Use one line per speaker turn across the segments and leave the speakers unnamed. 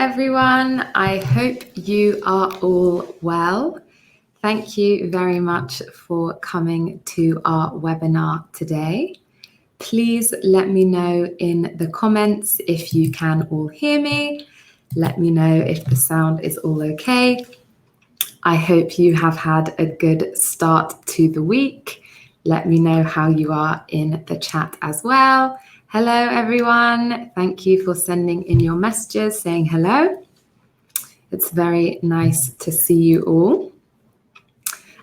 everyone. I hope you are all well. Thank you very much for coming to our webinar today. Please let me know in the comments if you can all hear me. Let me know if the sound is all okay. I hope you have had a good start to the week. Let me know how you are in the chat as well. Hello, everyone. Thank you for sending in your messages saying hello. It's very nice to see you all.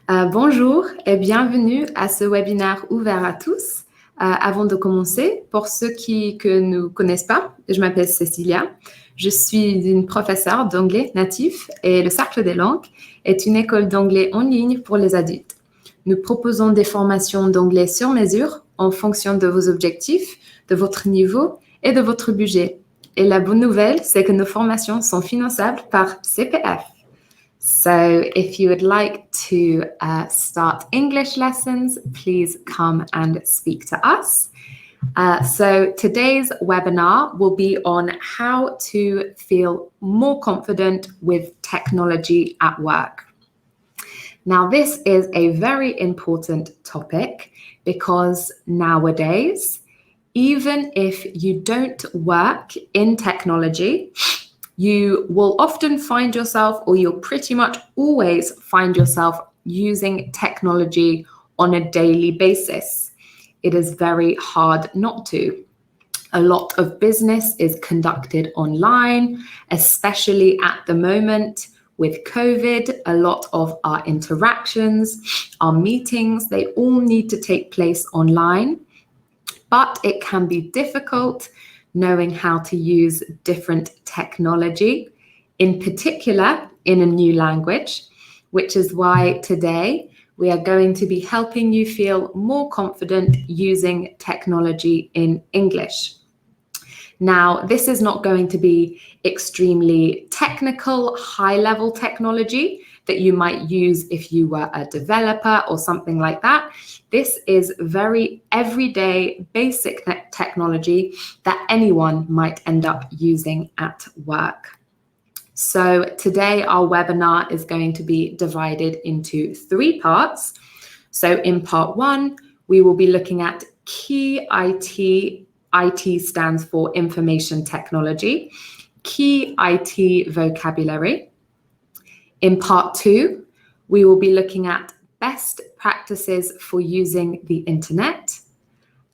Bonjour et bienvenue à ce webinaire ouvert à tous. Avant de commencer, pour ceux qui ne nous connaissent pas, je m'appelle Cecilia. Je suis une professeure d'anglais natif et le Cercle des langues est une école d'anglais en ligne pour les adultes. Nous proposons des formations d'anglais sur mesure en fonction de vos objectifs, de votre niveau et de votre budget. Et la bonne nouvelle, c'est que nos formations sont finançables par CPF. So if you would like to start English lessons, please come and speak to us. So today's webinar will be on how to feel more confident with technology at work. Now, this is a very important topic because nowadays, even if you don't work in technology, you will often find yourself, or you'll pretty much always find yourself using technology on a daily basis. It is very hard not to. A lot of business is conducted online, especially at the moment with COVID. A lot of our interactions, our meetings, they all need to take place online. But it can be difficult knowing how to use different technology, in particular in a new language, which is why today we are going to be helping you feel more confident using technology in English. Now, this is not going to be extremely technical, high-level technology that you might use if you were a developer or something like that. This is very everyday, basic technology that anyone might end up using at work. So today our webinar is going to be divided into 3 parts. So in part 1, we will be looking at key IT. IT stands for information technology, key IT vocabulary. In part 2, we will be looking at best practices for using the internet.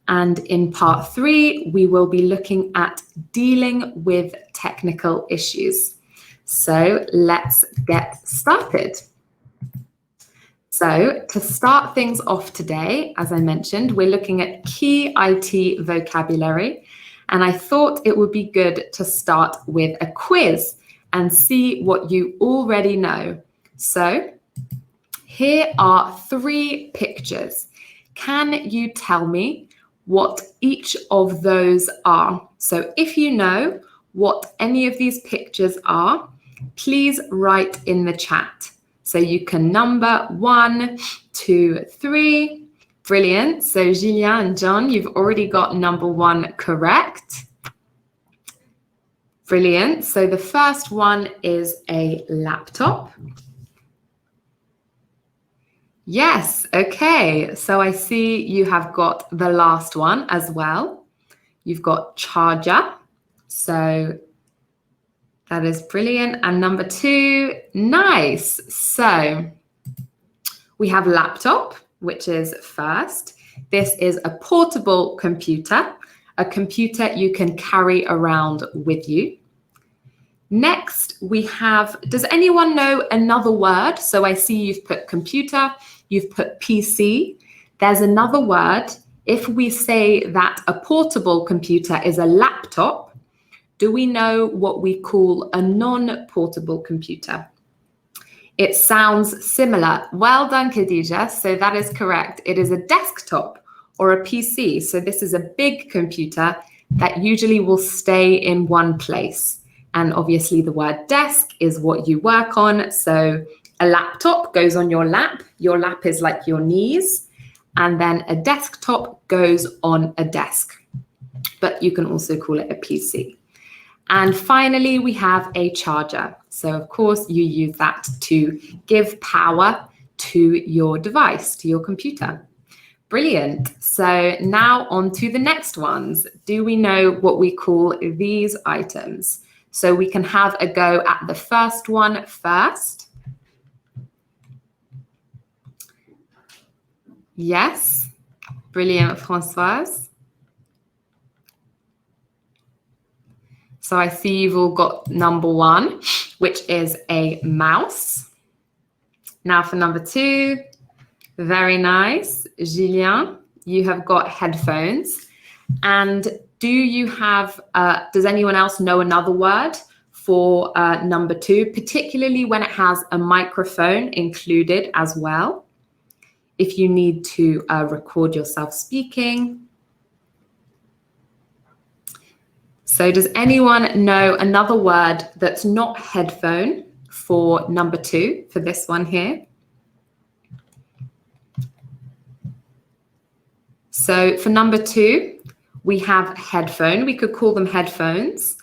And in part 3, we will be looking at dealing with technical issues. So let's get started. So to start things off today, as I mentioned, we're looking at key IT vocabulary. And I thought it would be good to start with a quiz and see what you already know. So here are 3 pictures. Can you tell me what each of those are? So if you know what any of these pictures are, please write in the chat. So you can number 1, 2, 3. Brilliant. So Julien and John, you've already got number 1 correct. Brilliant. So the first one is a laptop. Yes, okay. So I see you have got the last one as well. You've got charger. So that is brilliant. And number 2, nice. So we have laptop, which is first. This is a portable computer, a computer you can carry around with you. Next, we have, does anyone know another word? So I see you've put computer, you've put PC. There's another word. If we say that a portable computer is a laptop, do we know what we call a non-portable computer? It sounds similar. Well done, Khadija. So that is correct. It is a desktop or a PC. So this is a big computer that usually will stay in one place. And obviously the word desk is what you work on. So a laptop goes on your lap. Your lap is like your knees. And then a desktop goes on a desk. But you can also call it a PC. And finally, we have a charger. So of course, you use that to give power to your device, to your computer. Brilliant. So now on to the next ones. Do we know what we call these items? So we can have a go at the first one first. Yes. Brilliant, Françoise. So I see you've all got number one, which is a mouse. Now for number two, very nice. Julien, you have got headphones. And do you have, does anyone else know another word for number two, particularly when it has a microphone included as well? If you need to record yourself speaking. So does anyone know another word that's not headphone for number two, for this one here? So for number two, we have headphone. We could call them headphones.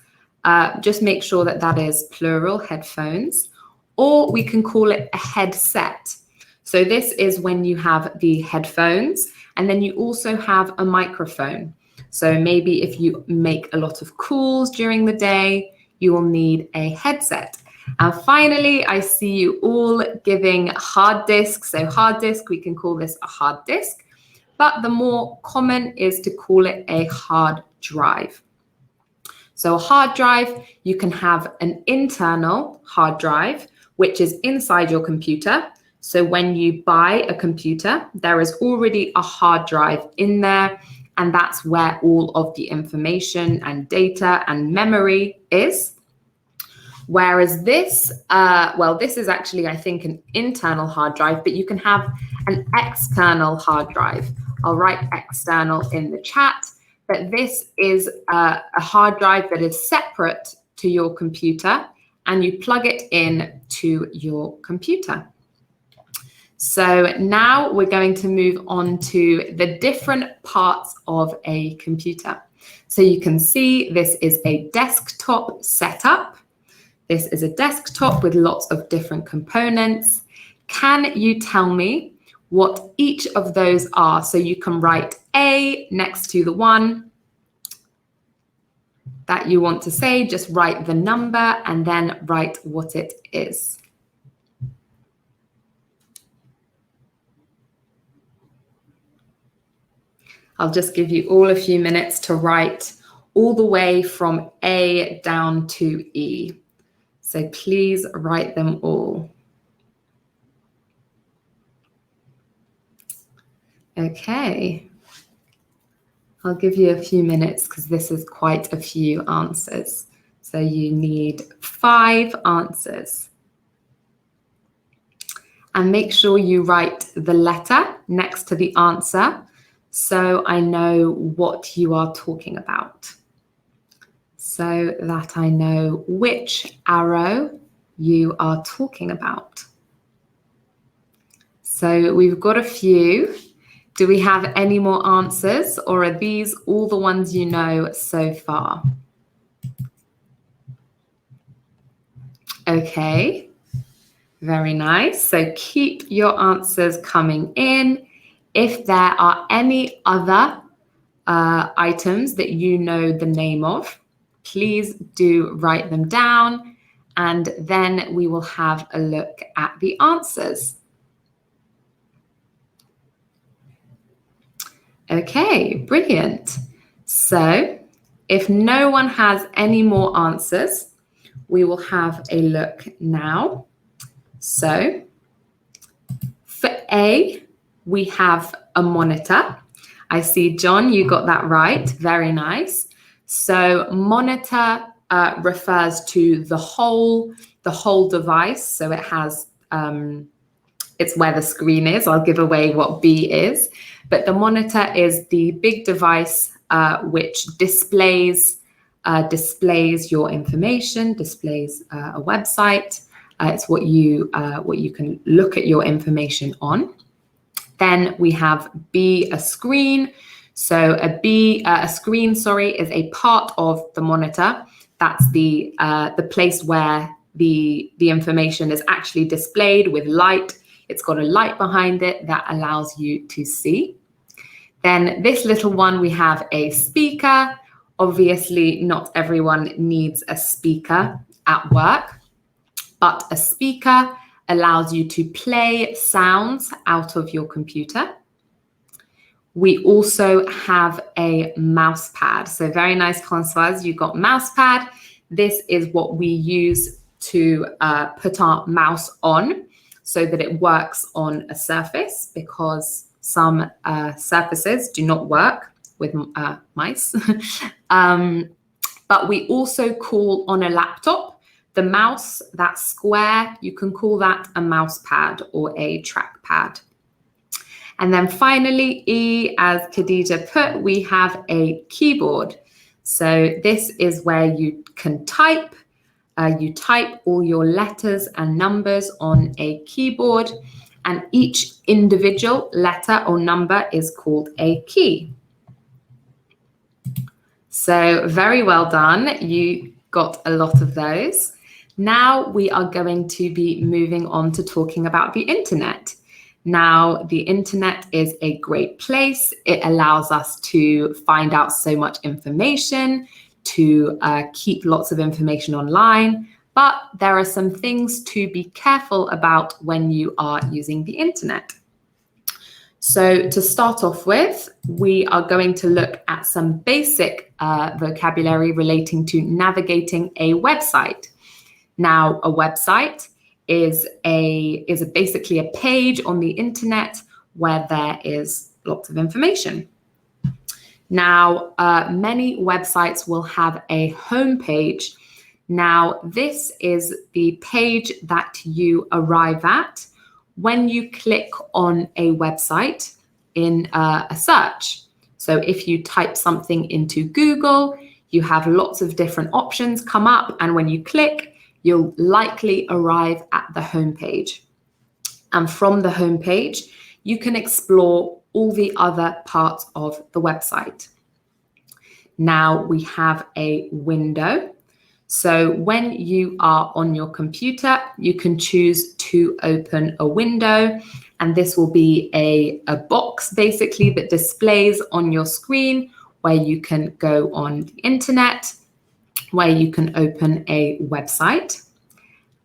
Just make sure that that is plural, headphones. Or we can call it a headset. So this is when you have the headphones and then you also have a microphone. So maybe if you make a lot of calls during the day, you will need a headset. And finally, I see you all giving hard disk. So hard disk, we can call this a hard disk, but the more common is to call it a hard drive. So a hard drive, you can have an internal hard drive, which is inside your computer. So when you buy a computer, there is already a hard drive in there, and that's where all of the information and data and memory is. Whereas this, well, this is actually, I think, an internal hard drive, but you can have an external hard drive. I'll write external in the chat, but this is a hard drive that is separate to your computer, and you plug it in to your computer. So now we're going to move on to the different parts of a computer. So you can see this is a desktop setup. This is a desktop with lots of different components. Can you tell me what each of those are? So you can write A next to the one that you want to say, just write the number and then write what it is. I'll just give you all a few minutes to write all the way from A down to E. So please write them all. Okay. I'll give you a few minutes because this is quite a few answers. So you need 5 answers. And make sure you write the letter next to the answer, so I know what you are talking about, so that I know which arrow you are talking about. So we've got a few. Do we have any more answers, or are these all the ones you know so far? Okay, very nice. So keep your answers coming in. If there are any other items that you know the name of, please do write them down, and then we will have a look at the answers. Okay, brilliant. So if no one has any more answers, we will have a look now. So for A, we have a monitor. I see, John, you got that right. Very nice. So monitor refers to the whole device. So it has, it's where the screen is. I'll give away what B is. But the monitor is the big device which displays your information, displays a website. It's what you can look at your information on. Then we have B, a screen. So a screen, is a part of the monitor. That's the place where the information is actually displayed with light. It's got a light behind it that allows you to see. Then this little one, we have a speaker. Obviously, not everyone needs a speaker at work, but a speaker allows you to play sounds out of your computer. We also have a mouse pad. So very nice, Françoise, you got mouse pad. This is what we use to put our mouse on so that it works on a surface, because some surfaces do not work with mice. But we also call on a laptop, the mouse, that square, you can call that a mouse pad or a trackpad. And then finally, E, as Khadija put, we have a keyboard. So this is where you can type. You type all your letters and numbers on a keyboard, and each individual letter or number is called a key. So very well done. You got a lot of those. Now we are going to be moving on to talking about the internet. Now, the internet is a great place. It allows us to find out so much information, to keep lots of information online, but there are some things to be careful about when you are using the internet. So to start off with, we are going to look at some basic vocabulary relating to navigating a website. Now, a website is basically a page on the internet where there is lots of information. Now, many websites will have a home page. Now, this is the page that you arrive at when you click on a website in a search. So if you type something into Google, you have lots of different options come up, and when you click, you'll likely arrive at the home page. And from the home page, you can explore all the other parts of the website. Now we have a window. So when you are on your computer, you can choose to open a window, and this will be a box basically that displays on your screen where you can go on the internet, where you can open a website.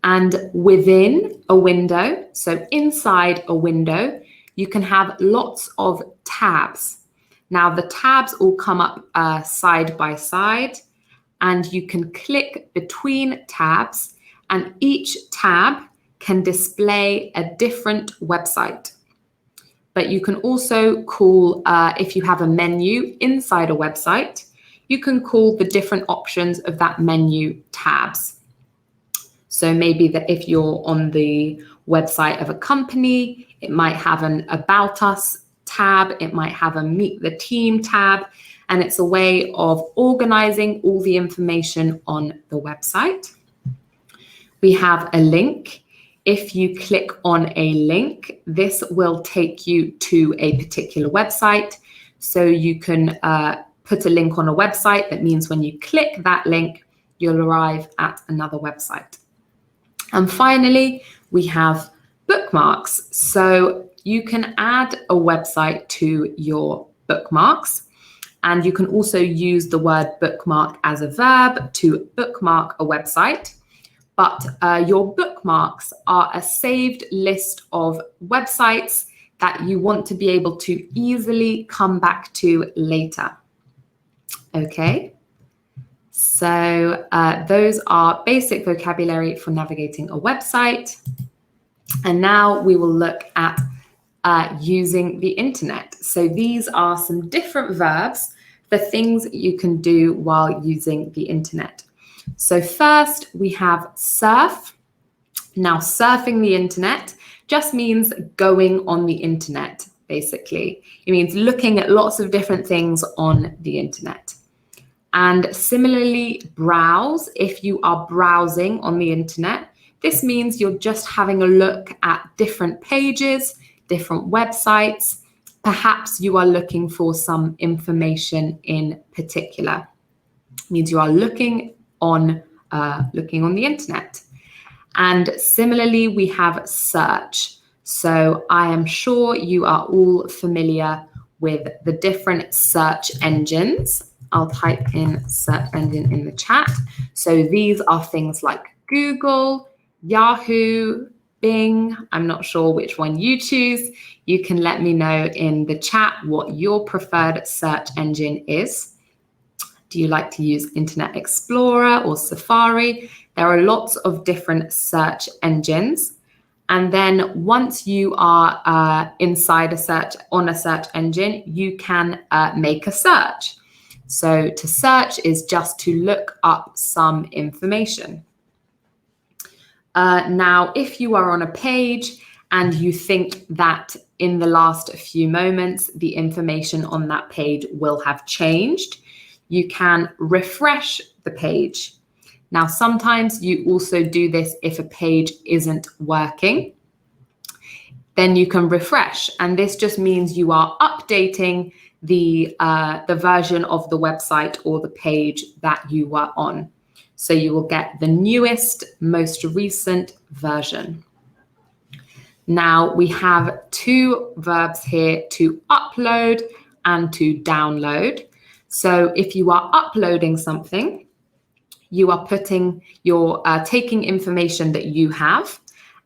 And within a window, so inside a window, you can have lots of tabs. Now the tabs all come up side by side, and you can click between tabs, and each tab can display a different website. But you can also call, if you have a menu inside a website, you can call the different options of that menu tabs. So maybe that if you're on the website of a company, it might have an About Us tab, it might have a Meet the Team tab, and it's a way of organizing all the information on the website. We have a link. If you click on a link, this will take you to a particular website. So you can put a link on a website. That means when you click that link, you'll arrive at another website. And finally, we have bookmarks. So you can add a website to your bookmarks, and you can also use the word bookmark as a verb to bookmark a website. But your bookmarks are a saved list of websites that you want to be able to easily come back to later. Okay, so those are basic vocabulary for navigating a website. And now we will look at using the internet. So these are some different verbs for things you can do while using the internet. So first we have surf. Now surfing the internet just means going on the internet, basically. It means looking at lots of different things on the internet. And similarly, browse, if you are browsing on the internet, this means you're just having a look at different pages, different websites, Perhaps you are looking for some information in particular. It means you are looking on the internet. And similarly, we have search. So I am sure you are all familiar with the different search engines. I'll type in search engine in the chat. So these are things like Google, Yahoo, Bing. I'm not sure which one you choose. You can let me know in the chat what your preferred search engine is. Do you like to use Internet Explorer or Safari? There are lots of different search engines. And then once you are inside on a search engine, you can make a search. So to search is just to look up some information. Now, if you are on a page and you think that in the last few moments, the information on that page will have changed, you can refresh the page. Now, sometimes you also do this if a page isn't working. Then you can refresh, and this just means you are updating the version of the website or the page that you were on. So you will get the newest, most recent version. Now we have two verbs here, to upload and to download. So if you are uploading something, you are taking information that you have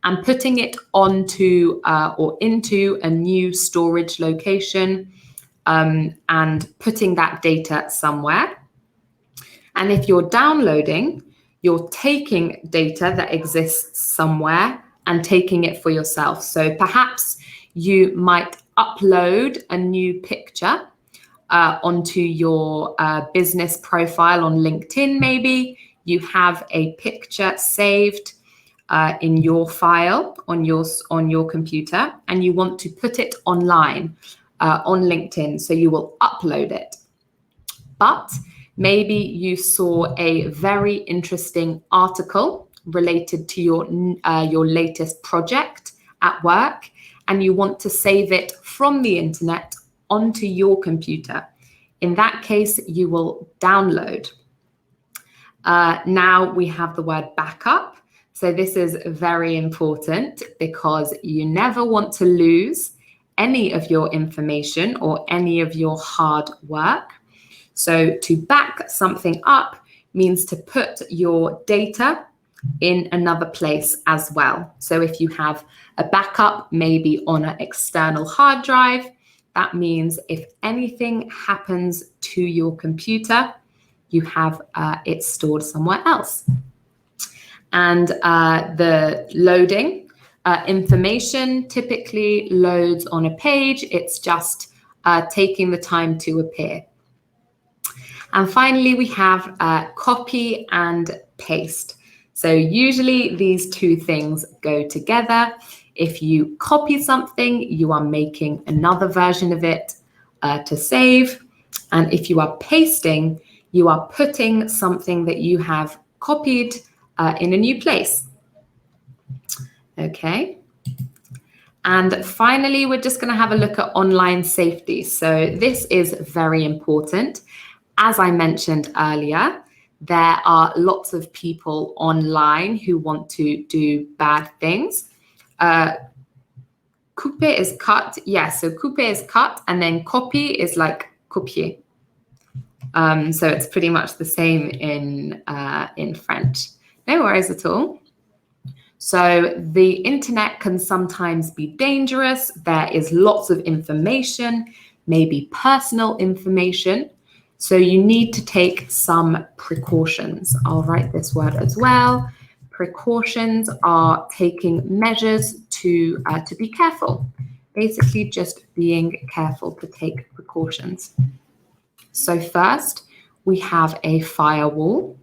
and putting it onto or into a new storage location and putting that data somewhere. And if you're downloading, you're taking data that exists somewhere and taking it for yourself. So perhaps you might upload a new picture onto your business profile on LinkedIn, maybe. You have a picture saved in your file on your computer, and you want to put it online on LinkedIn, so you will upload it. But maybe you saw a very interesting article related to your latest project at work, and you want to save it from the internet onto your computer. In that case, you will download. Now we have the word backup. So this is very important because you never want to lose any of your information or any of your hard work. So to back something up means to put your data in another place as well. So if you have a backup, maybe on an external hard drive, that means if anything happens to your computer, you have it stored somewhere else. And the loading information typically loads on a page. It's just taking the time to appear. And finally, we have copy and paste. So usually these two things go together. If you copy something, you are making another version of it to save. And if you are pasting, you are putting something that you have copied in a new place. Okay. And finally, we're just going to have a look at online safety. So this is very important. As I mentioned earlier, there are lots of people online who want to do bad things. Couper is cut. Yes, so couper is cut, and then copy is like copier. So it's pretty much the same in French. No worries at all. So the internet can sometimes be dangerous. There is lots of information, maybe personal information. So you need to take some precautions. I'll write this word as well. Precautions are taking measures to be careful. Basically just being careful to take precautions. So first, we have a firewall.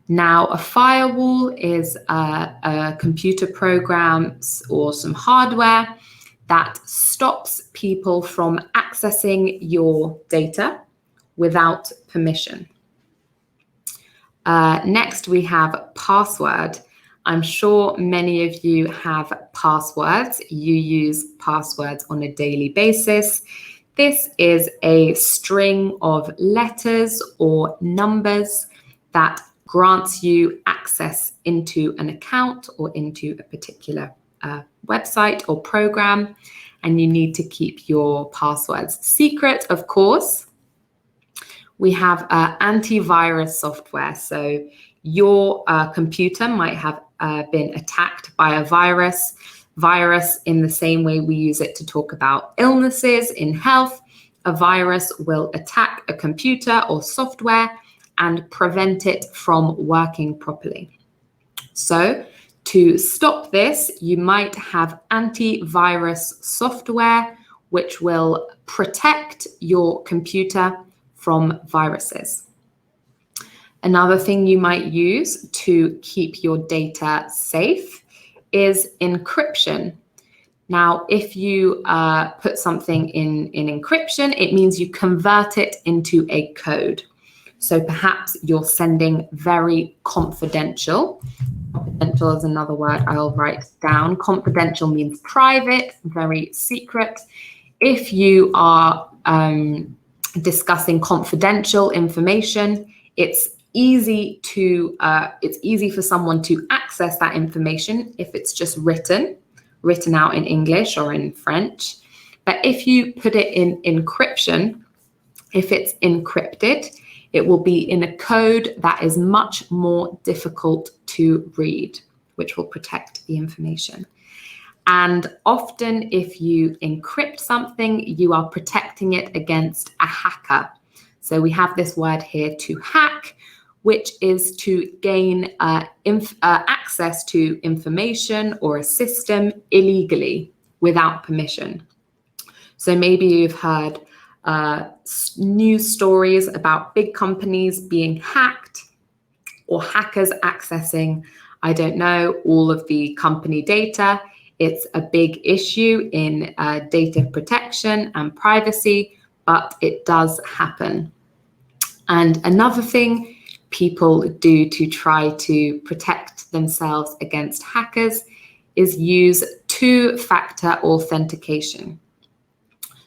Now, a firewall is a computer program or some hardware that stops people from accessing your data without permission. Next, we have password. I'm sure many of you have passwords. You use passwords on a daily basis. This is a string of letters or numbers that grants you access into an account or into a particular website or program, and you need to keep your passwords secret, of course. We have antivirus software. So your computer might have been attacked by a virus. Virus, in the same way we use it to talk about illnesses in health, a virus will attack a computer or software and prevent it from working properly. So to stop this, you might have antivirus software which will protect your computer from viruses. Another thing you might use to keep your data safe is encryption. Now, if you put something in encryption, it means you convert it into a code. So perhaps you're sending very confidential. Confidential is another word I'll write down. Confidential means private, very secret. If you are discussing confidential information, it's easy for someone to access that information if it's just written out in English or in French. But if you put it in encryption, if it's encrypted, it will be in a code that is much more difficult to read, which will protect the information. And often if you encrypt something, you are protecting it against a hacker. So we have this word here, to hack, which is to gain access to information or a system illegally without permission. So maybe you've heard news stories about big companies being hacked or hackers accessing, I don't know, all of the company data. It's a big issue in data protection and privacy, but it does happen. And another thing people do to try to protect themselves against hackers is use two-factor authentication.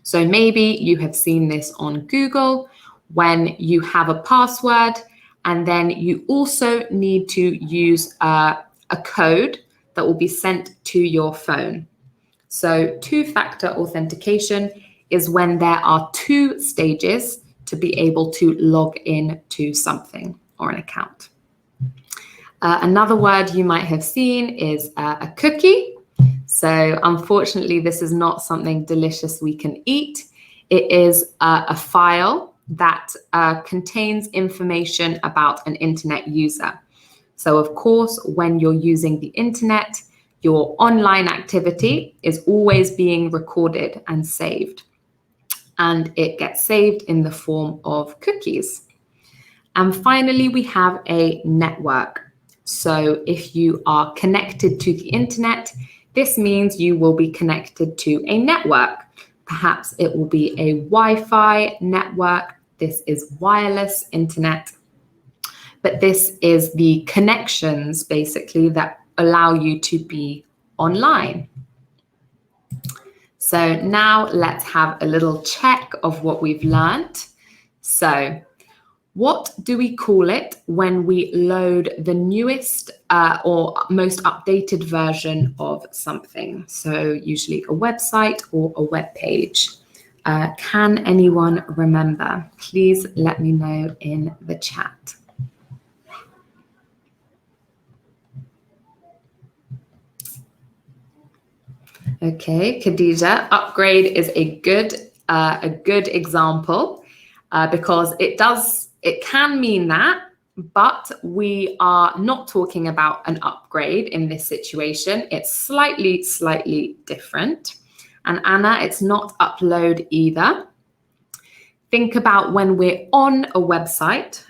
So maybe you have seen this on Google when you have a password and then you also need to use a code that will be sent to your phone. So two-factor authentication is when there are two stages to be able to log in to something or an account. Another word you might have seen is a cookie. So unfortunately, this is not something delicious we can eat. It is a file that contains information about an internet user. So of course, when you're using the internet, your online activity is always being recorded and saved. And it gets saved in the form of cookies. And finally, we have a network. So if you are connected to the internet, this means you will be connected to a network. Perhaps it will be a Wi-Fi network. This is wireless internet. But this is the connections, basically, that allow you to be online. So now let's have a little check of what we've learned. So what do we call it when we load the newest or most updated version of something? So usually a website or a web page. Can anyone remember? Please let me know in the chat. Okay, Khadija, upgrade is a good example because it can mean that, but we are not talking about an upgrade in this situation. It's slightly different. And Anna, it's not upload either. Think about when we're on a website.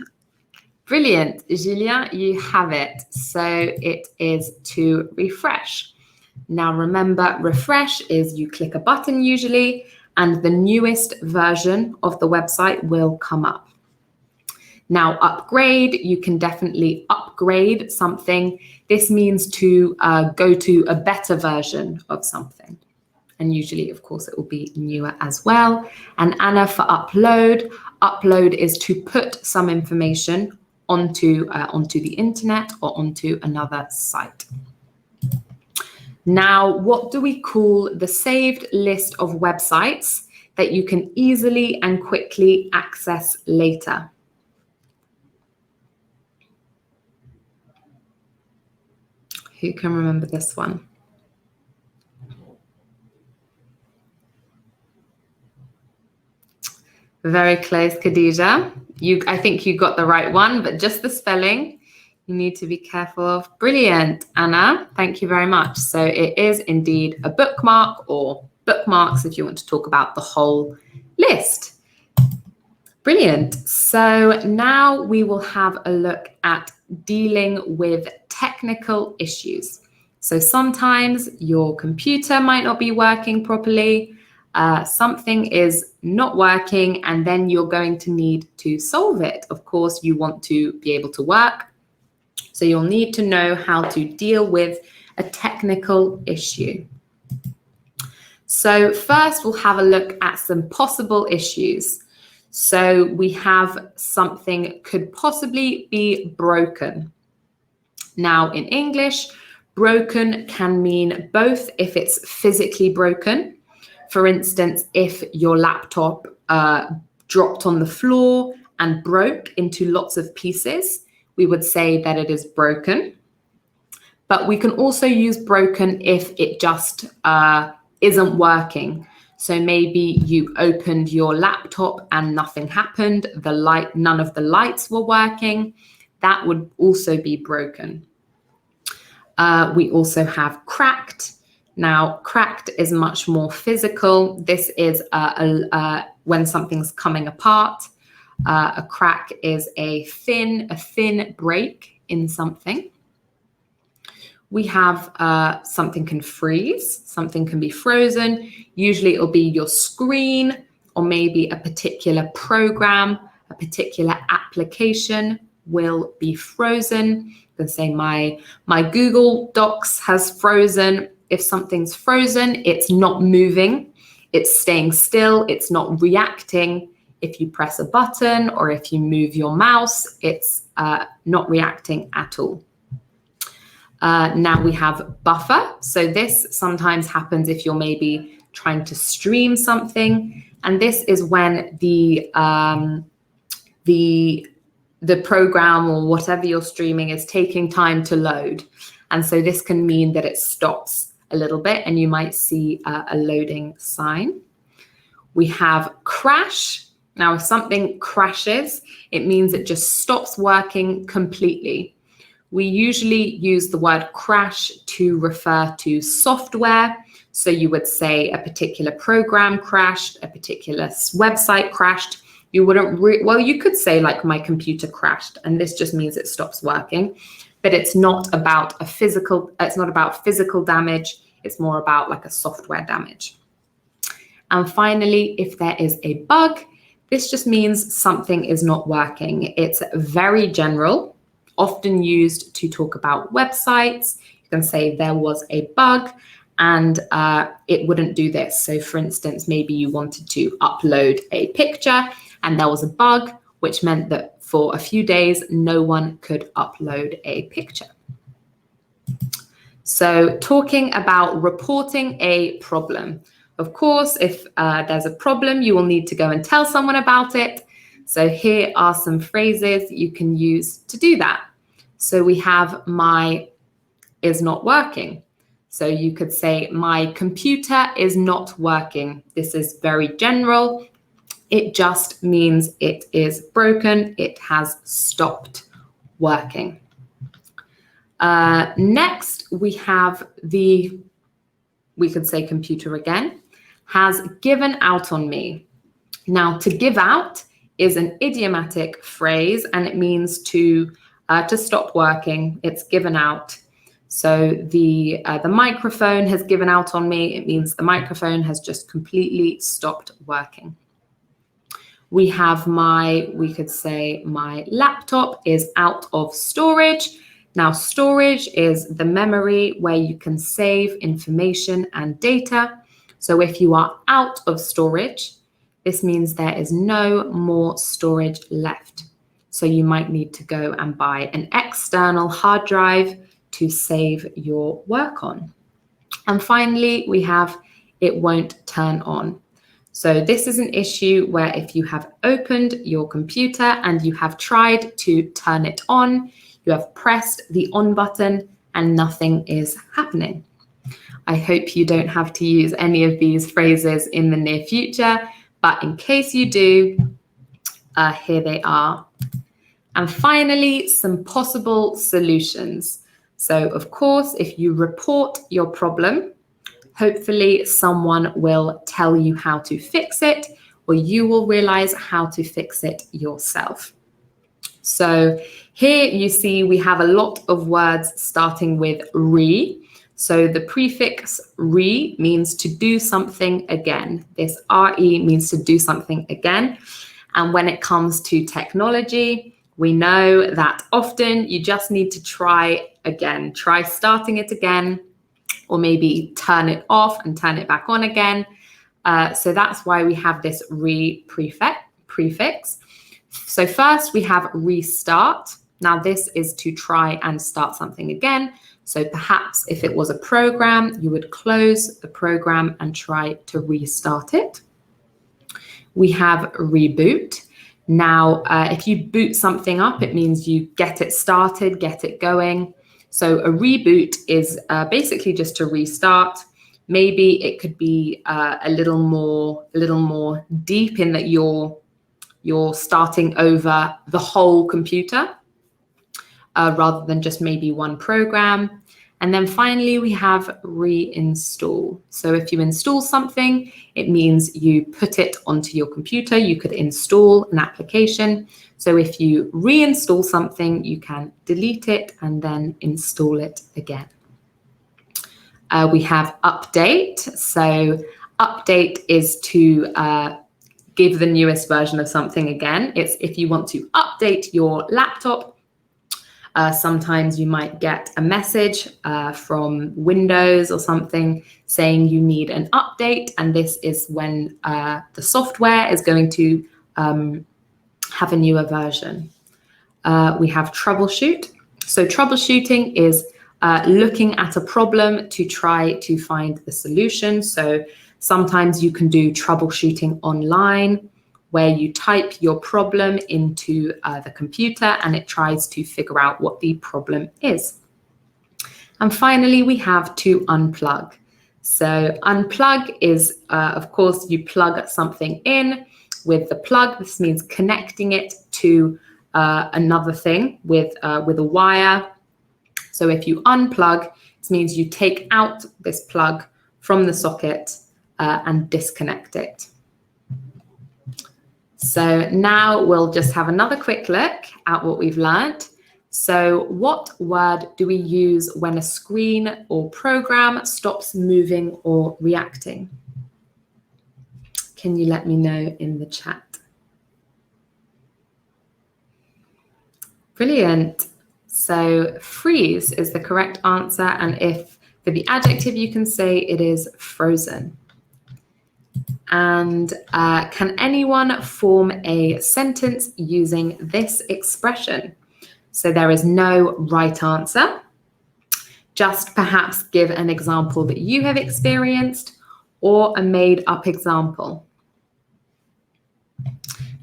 Brilliant, Julia, you have it. So it is to refresh. Now remember, refresh is you click a button usually, and the newest version of the website will come up. Now upgrade, you can definitely upgrade upgrade something. This means to go to a better version of something. And usually, of course, it will be newer as well. And Anna for upload. Upload is to put some information onto the internet or onto another site. Now, what do we call the saved list of websites that you can easily and quickly access later? Who can remember this one? Very close, Khadija. I think you got the right one, but just the spelling you need to be careful of. Brilliant, Anna. Thank you very much. So it is indeed a bookmark, or bookmarks if you want to talk about the whole list. Brilliant. So now we will have a look at dealing with technical issues. So sometimes your computer might not be working properly. Something is not working, and then you're going to need to solve it. Of course, you want to be able to work, so you'll need to know how to deal with a technical issue. So first, we'll have a look at some possible issues. So we have something could possibly be broken. Now, in English, broken can mean both if it's physically broken. For instance, if your laptop dropped on the floor and broke into lots of pieces, we would say that it is broken. But we can also use broken if it just isn't working. So maybe you opened your laptop and nothing happened, none of the lights were working. That would also be broken. We also have cracked. Now, cracked is much more physical. This is when something's coming apart. A crack is a thin break in something. We have something can freeze, something can be frozen. Usually it'll be your screen, or maybe a particular program, a particular application will be frozen. You can say my Google Docs has frozen. If something's frozen, it's not moving, it's staying still, it's not reacting. If you press a button or if you move your mouse, it's not reacting at all. Now we have buffer. So this sometimes happens if you're maybe trying to stream something. And this is when the program or whatever you're streaming is taking time to load. And so this can mean that it stops a little bit and you might see a loading sign. We have crash. Now, if something crashes, it means it just stops working completely. We usually use the word crash to refer to software. So you would say a particular program crashed, a particular website crashed. You wouldn't, well, you could say like my computer crashed, and this just means it stops working. But it's not about physical damage. It's more about like a software damage. And finally, if there is a bug, this just means something is not working. It's very general, often used to talk about websites. You can say there was a bug and it wouldn't do this. So for instance, maybe you wanted to upload a picture and there was a bug, which meant that for a few days, no one could upload a picture. So talking about reporting a problem. Of course, if there's a problem, you will need to go and tell someone about it. So here are some phrases you can use to do that. So we have my is not working. So you could say my computer is not working. This is very general. It just means it is broken. It has stopped working. Next, we have we could say computer again, has given out on me. Now, to give out is an idiomatic phrase, and it means to stop working. It's given out. So the microphone has given out on me. It means the microphone has just completely stopped working. We have we could say my laptop is out of storage. Now, storage is the memory where you can save information and data. So if you are out of storage, this means there is no more storage left. So you might need to go and buy an external hard drive to save your work on. And finally, we have it won't turn on. So this is an issue where if you have opened your computer and you have tried to turn it on, you have pressed the on button and nothing is happening. I hope you don't have to use any of these phrases in the near future, but in case you do, here they are. And finally, some possible solutions. So of course, if you report your problem, hopefully someone will tell you how to fix it, or you will realize how to fix it yourself. So here you see we have a lot of words starting with re. So the prefix re means to do something again. This re means to do something again. And when it comes to technology, we know that often you just need to try again, try starting it again, or maybe turn it off and turn it back on again. So that's why we have this re prefix. So first we have restart. Now this is to try and start something again. So perhaps if it was a program, you would close the program and try to restart it. We have reboot. Now, if you boot something up, it means you get it started, get it going. So a reboot is basically just to restart. Maybe it could be a little more deep in that you're starting over the whole computer rather than just maybe one program. And then finally, we have reinstall. So if you install something, it means you put it onto your computer. You could install an application. So if you reinstall something, you can delete it and then install it again. We have update. So update is to give the newest version of something again. It's if you want to update your laptop. Sometimes you might get a message from Windows or something saying you need an update, and this is when the software is going to have a newer version. We have troubleshoot. So troubleshooting is looking at a problem to try to find the solution. So sometimes you can do troubleshooting online, where you type your problem into the computer and it tries to figure out what the problem is. And finally, we have to unplug. So unplug is, of course, you plug something in with the plug. This means connecting it to another thing with a wire. So if you unplug, it means you take out this plug from the socket and disconnect it. So now we'll just have another quick look at what we've learned. So what word do we use when a screen or program stops moving or reacting? Can you let me know in the chat? Brilliant. So freeze is the correct answer. And if for the adjective, you can say it is frozen. And can anyone form a sentence using this expression? So there is no right answer. Just perhaps give an example that you have experienced or a made-up example.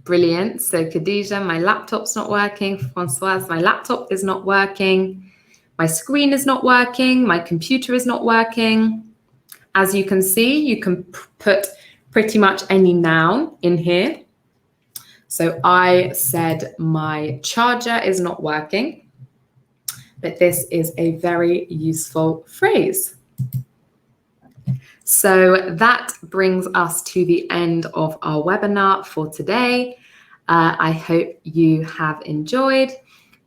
Brilliant. So Khadija, my laptop's not working. Françoise, my laptop is not working. My screen is not working. My computer is not working. As you can see, you can put pretty much any noun in here. So I said my charger is not working, but this is a very useful phrase. So that brings us to the end of our webinar for today. I hope you have enjoyed.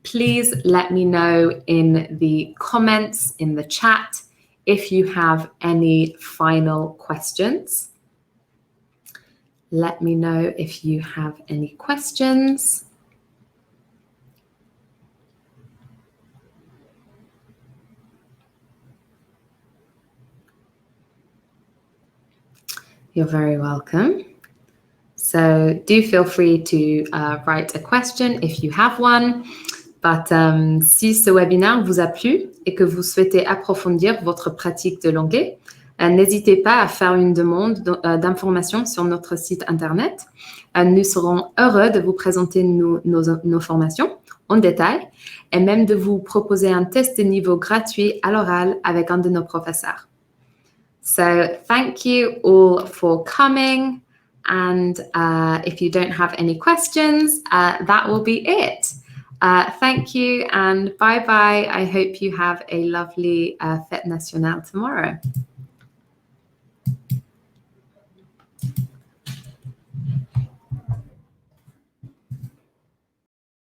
Please let me know in the comments, in the chat, if you have any final questions. Let me know if you have any questions. You're very welcome. So do feel free to write a question if you have one. But si ce webinaire vous a plu et que vous souhaitez approfondir votre pratique de l'anglais, n'hésitez pas à faire une demande d'information sur notre site internet. Nous serons heureux de vous présenter nos formations en détail et même de vous proposer un test de niveau gratuit à l'oral avec un de nos professeurs. So thank you all for coming. And if you don't have any questions, that will be it. Thank you and bye-bye. I hope you have a lovely Fête Nationale tomorrow.